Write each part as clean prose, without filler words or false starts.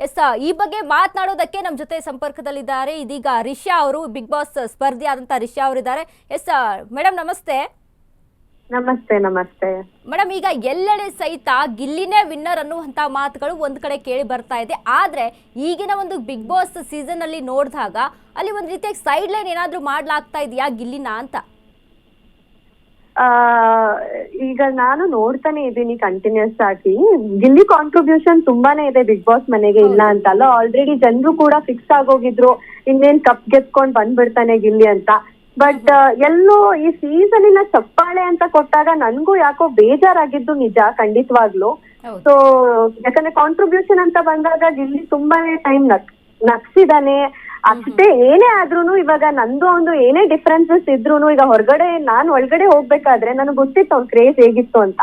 S ಈ ಬಗ್ಗೆ ಮಾತನಾಡೋದಕ್ಕೆ ನಮ್ಮ ಜೊತೆ ಸಂಪರ್ಕದಲ್ಲಿದ್ದಾರೆ ಇದೀಗ ರಿಷಾ ಅವರು ಬಿಗ್ ಬಾಸ್ ಸ್ಪರ್ಧಿ ಆದಂತ ರಿಷಾ ಅವರಿದ್ದಾರೆ. ಎಸ್ ಮೇಡಮ್ ನಮಸ್ತೆ. ನಮಸ್ತೆ. ನಮಸ್ತೆ ಮೇಡಮ್, ಈಗ ಎಲ್ಲೆಡೆ ಸಹಿತ ಗಿಲ್ಲಿನೇ ವಿನ್ನರ್ ಅನ್ನುವಂತ ಮಾತುಗಳು ಒಂದ್ ಕಡೆ ಕೇಳಿ ಬರ್ತಾ ಇದೆ. ಆದ್ರೆ ಈಗಿನ ಒಂದು ಬಿಗ್ ಬಾಸ್ ಸೀಸನ್ ಅಲ್ಲಿ ನೋಡಿದಾಗ ಅಲ್ಲಿ ಒಂದ್ ರೀತಿಯ ಸೈಡ್ ಲೈನ್ ಏನಾದ್ರೂ ಮಾಡ್ಲಾಗ್ತಾ ಇದೆಯಾ ಗಿಲ್ಲಿನ ಅಂತ? ಈಗ ನಾನು ನೋಡ್ತಾನೆ ಇದ್ದೀನಿ ಕಂಟಿನ್ಯೂಸ್ ಆಗಿ. ಗಿಲ್ಲಿ ಕಾಂಟ್ರಿಬ್ಯೂಷನ್ ತುಂಬಾನೇ ಇದೆ ಬಿಗ್ ಬಾಸ್ ಮನೆಗೆ, ಇಲ್ಲ ಅಂತಲ್ಲ. ಆಲ್ರೆಡಿ ಜನರು ಕೂಡ ಫಿಕ್ಸ್ ಆಗೋಗಿದ್ರು ಇನ್ನೇನ್ ಕಪ್ ಗೆದ್ಕೊಂಡ್ ಬಂದ್ಬಿಡ್ತಾನೆ ಗಿಲ್ಲಿ ಅಂತ. ಬಟ್ ಎಲ್ಲೋ ಈ ಸೀಸನಿನ ಚಪ್ಪಾಳೆ ಅಂತ ಕೊಟ್ಟಾಗ ನನ್ಗೂ ಯಾಕೋ ಬೇಜಾರಾಗಿದ್ದು ನಿಜ, ಖಂಡಿತವಾಗ್ಲು. ಸೊ ಯಾಕಂದ್ರೆ ಕಾಂಟ್ರಿಬ್ಯೂಷನ್ ಅಂತ ಬಂದಾಗ ಗಿಲ್ಲಿ ತುಂಬಾನೇ ಟೈಮ್ ನಗ್ಸಿದಾನೆ. ಅಷ್ಟೇ ಏನೇ ಆದ್ರೂನು ಇವಾಗ ನಂದು ಒಂದು ಏನೇ ಡಿಫ್ರೆನ್ಸಸ್ ಇದ್ರೂನು ಈಗ ಹೊರಗಡೆ ನಾನ್ ಒಳಗಡೆ ಹೋಗ್ಬೇಕಾದ್ರೆ ನನಗ್ ಗೊತ್ತಿತ್ತು ಅವ್ನ್ ಕ್ರೇಜ್ ಹೇಗಿತ್ತು ಅಂತ.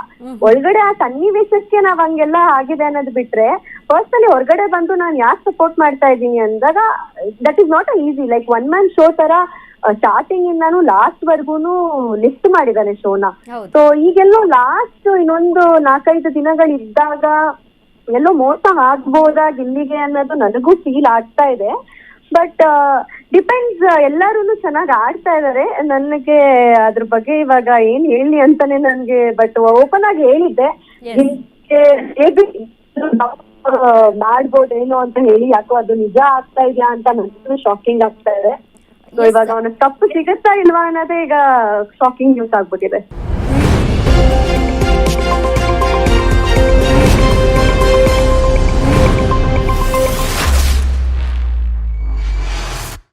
ಒಳಗಡೆ ಆ ಸನ್ನಿವೇಶಕ್ಕೆ ನಾವ್ ಹಂಗೆಲ್ಲ ಆಗಿದೆ ಅನ್ನೋದು ಬಿಟ್ರೆ, ಪರ್ಸನಲಿ ಹೊರಗಡೆ ಬಂದು ನಾನ್ ಯಾಕೆ ಸಪೋರ್ಟ್ ಮಾಡ್ತಾ ಇದ್ದೀನಿ ಅಂದಾಗ that is not a easy. Like one man show ತರ ಸ್ಟಾರ್ಟಿಂಗ್ ಇಂದಾನು ಲಾಸ್ಟ್ ವರ್ಗೂನು ಲಿಸ್ಟ್ ಮಾಡಿದಾನೆ ಶೋನ. ಸೊ ಈಗೆಲ್ಲೋ ಲಾಸ್ಟ್ ಇನ್ನೊಂದು 4-5 ದಿನಗಳಿದ್ದಾಗ ಎಲ್ಲೋ ಮೋಸ ಆಗ್ಬೋದಾ ಗಿಲ್ಲಿಗೆ ಅನ್ನೋದು ನನಗೂ ಫೀಲ್ ಆಗ್ತಾ ಇದೆ. ಬಟ್ ಡಿಪೆಂಡ್ಸ್, ಎಲ್ಲಾರು ಚೆನ್ನಾಗಿ ಆಡ್ತಾ ಇದಾರೆ. ನನಗೆ ಅದ್ರ ಬಗ್ಗೆ ಇವಾಗ ಏನ್ ಹೇಳಿ ಅಂತಾನೆ ನನ್ಗೆ, ಬಟ್ ಓಪನ್ ಆಗಿ ಹೇಳಿದ್ದೆ ಮಾಡ್ಬೋದೇನೋ ಅಂತ ಹೇಳಿ. ಯಾಕೋ ಅದು ನಿಜ ಆಗ್ತಾ ಇದೆಯಾ ಅಂತ ನನಗೂ ಶಾಕಿಂಗ್ ಆಗ್ತಾ ಇದೆ. ಸೊ ಇವಾಗ ಅವನಿಗೆ ತಪ್ಪು ಸಿಗುತ್ತಾ ಇಲ್ವಾ ಅನ್ನೋದೇ ಈಗ ಶಾಕಿಂಗ್ ನ್ಯೂಸ್ ಆಗ್ಬಿಟ್ಟಿದೆ.